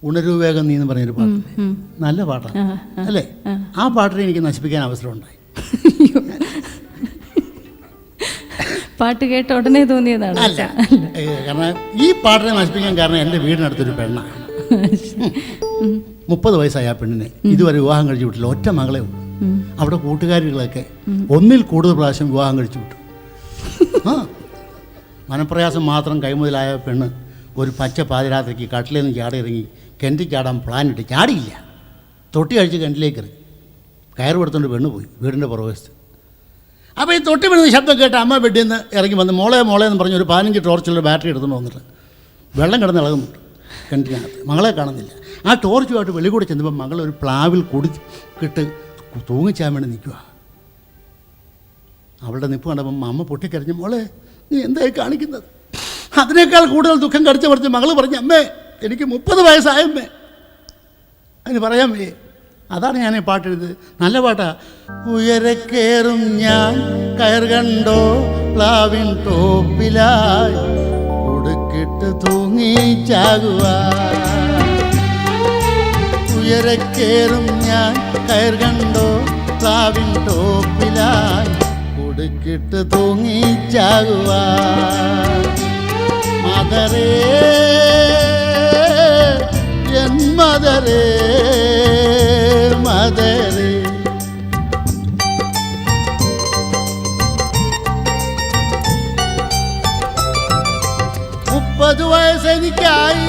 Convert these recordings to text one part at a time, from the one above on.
ഉണരൂ വേഗം നീ എന്ന് പറഞ്ഞൊരു പാട്ട്, നല്ല പാട്ടാണ് അല്ലേ? ആ പാട്ടിനെ എനിക്ക് നശിപ്പിക്കാൻ അവസരം ഉണ്ടായി. പാട്ട് കേട്ട ഉടനെ തോന്നിയതാണ്? അല്ല, കാരണം ഈ പാട്ടിനെ നശിപ്പിക്കാൻ കാരണം എൻ്റെ വീടിനടുത്തൊരു പെണ്ണാണ്. 30 വയസ്സായ ആ പെണ്ണിനെ ഇതുവരെ വിവാഹം കഴിച്ചു വിട്ടില്ല. ഒറ്റ മകളെ ഉള്ളൂ. അവിടെ കൂട്ടുകാരികളൊക്കെ ഒന്നിൽ കൂടുതൽ പ്രാവശ്യം വിവാഹം കഴിച്ചു വിട്ടു. മനപ്രയാസം മാത്രം കൈമുതലായ പെണ്ണ് ഒരു പച്ച പാതിരാത്രിക്ക് കട്ടിലിൽ നിന്ന് ചാടി ഇറങ്ങി കിണറ്റിൽ ചാടാൻ പ്ലാനിട്ട് ചാടിയില്ല. തൊട്ടി കഴിച്ച് കിണറ്റിലേക്ക് ഇറങ്ങി കയറ് കൊടുത്തുകൊണ്ട് പെണ്ണ് പോയി വീടിൻ്റെ പുറവശത്ത്. അപ്പോൾ ഈ തൊട്ടി വീഴുന്ന ശബ്ദം കേട്ട് അമ്മ ബെഡിൽ നിന്ന് ഇറങ്ങി വന്ന് മോളെ എന്ന് പറഞ്ഞ് ഒരു 15 ടോർച്ചുള്ള ബാറ്ററി എടുത്തുകൊണ്ട് വന്നിട്ട് വെള്ളം കിടന്ന് ഇളകുന്നുണ്ട് കിണറ്റിനകത്ത്. മകളെ കാണുന്നില്ല. ആ ടോർച്ചുമായിട്ട് വെളി കൂടെ ചെന്നപ്പോൾ മകൾ ഒരു പ്ലാവിൽ കുടിക്കിട്ട് തൂങ്ങിച്ചാൻ വേണ്ടി നിൽക്കുക. അവളുടെ നിപ്പ് കണ്ടപ്പം അമ്മ പൊട്ടിക്കരഞ്ഞു, മോളെ നീ എന്തായി കാണിക്കുന്നത്? അതിനേക്കാൾ കൂടുതൽ ദുഃഖം കടിച്ചു പറിച്ച് മകൾ പറഞ്ഞു, അമ്മേ എനിക്ക് 30 വയസ്സായമ്മേ. അതിന് പറയാൻ വയ്യേ. അതാണ് ഞാൻ ഈ പാട്ടെഴുത്. നല്ല പാട്ടാ. ഉയരക്കേറും ഞാൻ കയർ കണ്ടോ പ്ലാവിൻ ടോപ്പിലായി കൊടുക്കിട്ട് തൂങ്ങിച്ചാകുവാ. ഉയരക്കേറും ഞാൻ കയർ കണ്ടോ പ്ലാവിൻ ടോപ്പിലായി കൊടുക്കിട്ട് തൂങ്ങിച്ചാകുവാ. മദരേ എൻ മദരേ മദരേ. മുപ്പത് വയസ്സെനിക്കായി,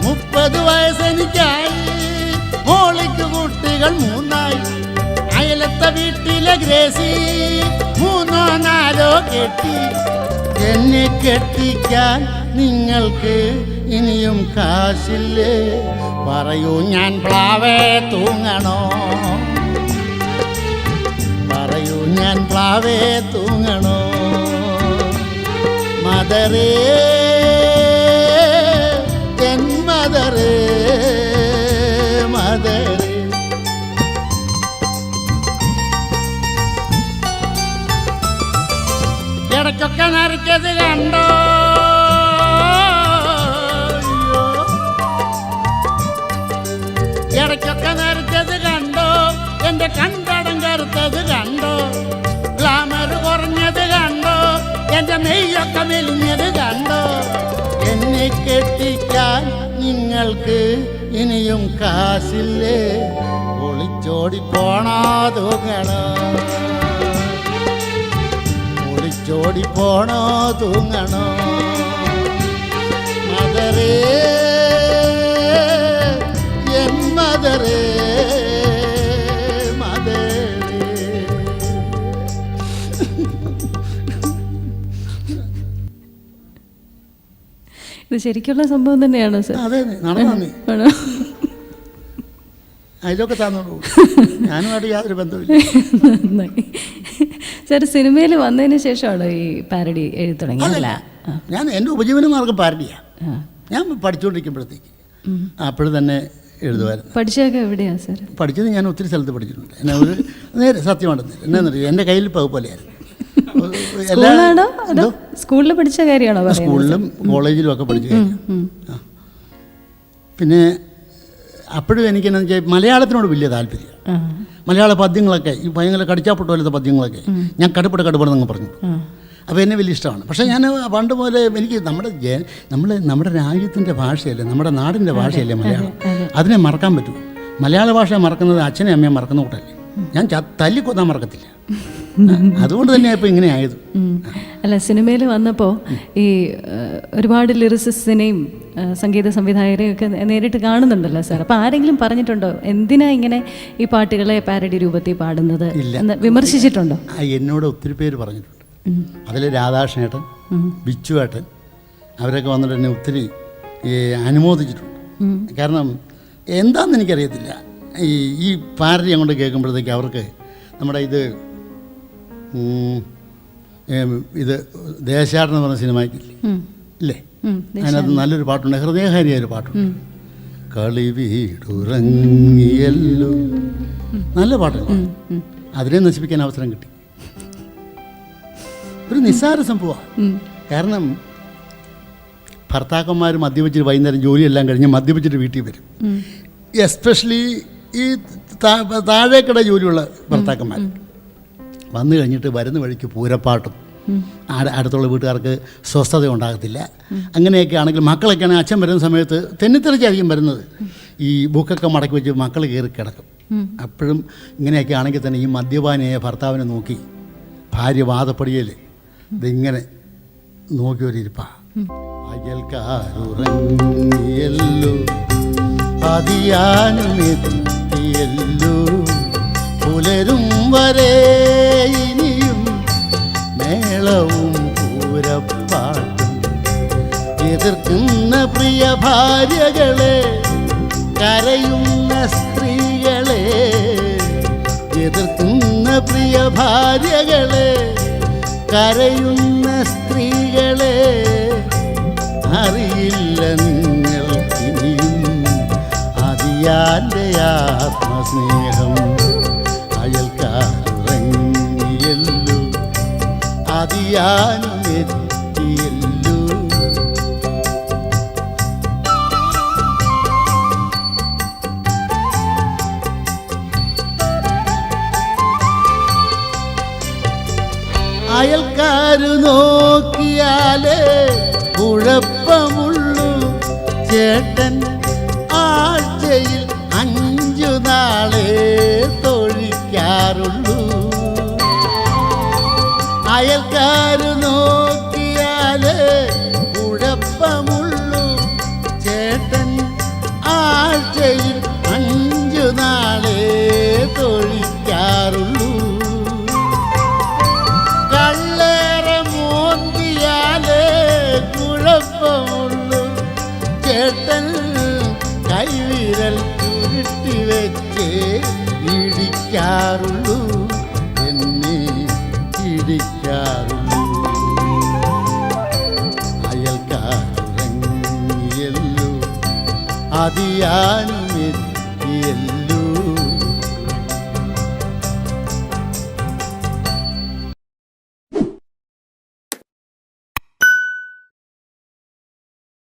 30 വയസ്സെനിക്കായി. മോളിക്ക് കുട്ടികൾ 3 അയലത്തെ വീട്ടിലെ ഗ്രേസി 3 4 കെട്ടി. എന്നെ കെട്ടിക്കാൻ നിങ്ങൾക്ക് ഇനിയും കാശില്ലേ? പറയൂ ഞാൻ പ്ലാവേ തൂങ്ങണോ? പറയൂ ഞാൻ പ്ലാവേ തൂങ്ങണോ? മദരേ എൻ മദരേ മദരേ. ഇടയ്ക്കൊക്കെ നരച്ചത് കണ്ടോ? ഇടയ്ക്കൊക്കെ നരച്ചത് കണ്ടോ? എൻ്റെ കണ്ടടം കറുത്തത് കണ്ടോ? ഗ്ലാമർ കുറഞ്ഞത് കണ്ടോ? എൻ്റെ നെയ്യൊക്കെ മെലിഞ്ഞത് കണ്ടോ? എന്നെ കെട്ടിക്കാൻ നിങ്ങൾക്ക് ഇനിയും കാശില്ലേ? ഒളിച്ചോടി പോണോ തൂങ്ങണോ? ഒളിച്ചോടി പോണോ തൂങ്ങണോ? മദരേ എൻ മദരേ മദരേ. ഇത് ശരിക്കുള്ള സംഭവം തന്നെയാണോ സർ? അതെ, നടന്നു. അതിലൊക്കെ തന്നോളൂ. ഞാനുമായിട്ട് യാതൊരു ബന്ധമില്ല. സാർ സിനിമയിൽ വന്നതിന് ശേഷമാണോ ഈ പാരഡി എഴുതി തുടങ്ങിയതല്ല? ഞാൻ എൻ്റെ ഉപജീവന മാർഗം പാരഡിയാണ്. ഞാൻ പഠിച്ചുകൊണ്ടിരിക്കുമ്പോഴത്തേക്ക് അപ്പോഴും തന്നെ എഴുതുമായിരുന്നു. പഠിച്ചതൊക്കെ എവിടെയാണ് സാർ? പഠിച്ചത് ഞാൻ ഒത്തിരി സ്ഥലത്ത് പഠിച്ചിട്ടുണ്ട്. എന്നെ ഒരു നേരെ സത്യമാണെന്ന് എന്നാന്നറിയോ, എൻ്റെ കയ്യിൽ പോലെയായിരുന്നു. സ്കൂളിലാണോ അതോ സ്കൂളിൽ പഠിച്ച കാര്യമാണോ? സ്കൂളിലും കോളേജിലും ഒക്കെ പഠിച്ച കാര്യം. പിന്നെ അപ്പോഴും എനിക്കെന്നു വെച്ചാൽ മലയാളത്തിനോട് വലിയ താല്പര്യം. മലയാള പദ്യങ്ങളൊക്കെ ഈ ഭയങ്കര കടിച്ചാപ്പൊട്ട് പോലത്തെ പദ്യങ്ങളൊക്കെ ഞാൻ കടുപ്പെടുന്നങ്ങ് പറഞ്ഞു. അപ്പോൾ എന്നെ വലിയ ഇഷ്ടമാണ്. പക്ഷേ ഞാൻ പണ്ട് പോലെ എനിക്ക് നമ്മുടെ രാജ്യത്തിൻ്റെ ഭാഷയല്ലേ, നമ്മുടെ നാടിൻ്റെ ഭാഷയല്ലേ മലയാളം. അതിനെ മറക്കാൻ പറ്റുമോ? മലയാള ഭാഷ മറക്കുന്നത് അച്ഛനെ അമ്മയെ മറക്കുന്ന കൂട്ടല്ലേ. ഞാൻ തല്ലിക്കൊന്നാൻ മറക്കത്തില്ല. അതുകൊണ്ട് തന്നെയാണ് ഇപ്പോൾ ഇങ്ങനെ ആയത്. അല്ല, സിനിമയിൽ വന്നപ്പോൾ ഈ ഒരുപാട് ലിറിസിസ്റ്റിനെയും സംഗീത സംവിധായകരെയും ഒക്കെ നേരിട്ട് കാണുന്നുണ്ടല്ലോ സാർ. അപ്പോൾ ആരെങ്കിലും പറഞ്ഞിട്ടുണ്ടോ എന്തിനാ ഇങ്ങനെ ഈ പാട്ടുകളെ പാരഡി രൂപത്തിൽ പാടുന്നത് എന്ന് വിമർശിച്ചിട്ടുണ്ടോ? എന്നോട് ഒത്തിരി പേര് പറഞ്ഞിട്ടുണ്ട്. അതിൽ രാധാകൃഷ്ണേട്ടൻ, ബിച്ചുവേട്ടൻ അവരൊക്കെ വന്നിട്ട് എന്നെ ഒത്തിരി അനുമോദിച്ചിട്ടുണ്ട്. കാരണം എന്താണെന്ന് എനിക്കറിയത്തില്ല. ഈ പാരഡി അങ്ങോട്ട് കേൾക്കുമ്പോഴത്തേക്ക് അവർക്ക് നമ്മുടെ ഇത് ദേശാടനം എന്ന് പറഞ്ഞ സിനിമയ്ക്കില്ലേ ഇല്ലേ, അതിനകത്ത് നല്ലൊരു പാട്ടുണ്ട്, ഹൃദയഹാരിയായൊരു പാട്ടുണ്ട്, കളി വീടുറങ്ങിയല്ലോ. നല്ല പാട്ടല്ല. അതിനെ നശിപ്പിക്കാൻ അവസരം കിട്ടി. ഒരു നിസ്സാര സംഭവമാണ്. കാരണം ഭർത്താക്കന്മാർ മദ്യപിച്ചിട്ട് വൈകുന്നേരം ജോലിയെല്ലാം കഴിഞ്ഞ് മദ്യപിച്ചിട്ട് വീട്ടിൽ വരും. എസ്പെഷ്യലി ഈ താഴേക്കട ജോലിയുള്ള ഭർത്താക്കന്മാർ വന്നു കഴിഞ്ഞിട്ട് വരുന്ന വഴിക്ക് പൂരപ്പാട്ടും അടുത്തുള്ള വീട്ടുകാർക്ക് സ്വസ്ഥത ഉണ്ടാകത്തില്ല. അങ്ങനെയൊക്കെ ആണെങ്കിൽ മക്കളൊക്കെ ആണെങ്കിൽ അച്ഛൻ വരുന്ന സമയത്ത് തെന്നിത്തെറിച്ചായിരിക്കും വരുന്നത്. ഈ ബുക്കൊക്കെ മടക്കി വെച്ച് മക്കൾ കയറി കിടക്കും. അപ്പോഴും ഇങ്ങനെയൊക്കെ ആണെങ്കിൽ തന്നെ ഈ മദ്യപാനിയായ ഭർത്താവിനെ നോക്കി ഭാര്യ വാദപ്പടിയൽ ഇതിങ്ങനെ നോക്കിയൊരിപ്പാ. അയൽക്കാരുറങ്ങിയല്ലോ അതിയാനുമെത്തിയല്ലോ പുലരും വരെ ഇനിയും മേളവും പൂരപ്പാട്ടും എതിർക്കുന്ന പ്രിയ ഭാര്യകളെ കരയുന്ന സ്ത്രീകളെ എതിർക്കുന്ന പ്രിയ ഭാര്യകളെ കരയുന്ന സ്ത്രീകളെ അറിയില്ല നിങ്ങൾ ഇനിയും അതിയാൻ്റെ ആത്മസ്നേഹം. അയൽക്കാരുറങ്ങിയല്ലോ അതിയാനുമെത്തിയല്ലോ. അയൽക്കാരു നോക്കിയാലേ കുഴപ്പമുള്ളൂ. ചേട്ടൻ ആഴ്ചയിൽ 5 നാളെ തൊഴിക്കാറുള്ളൂ. അയൽക്കാരു നോക്കിയാലേ കുഴപ്പമുള്ളൂ. ചേട്ടൻ ആഴ്ചയിൽ 5 നാളെ തൊഴിക്കാറുള്ളൂ. ചേട്ടൻ കൈവിരൽ ചുരുട്ടി വെച്ച് ഇടിക്കാറുള്ളൂ, എന്നെ ഇടിക്കാറുള്ളൂ. അയൽക്കാരുറങ്ങിയല്ലോ അതിയാനും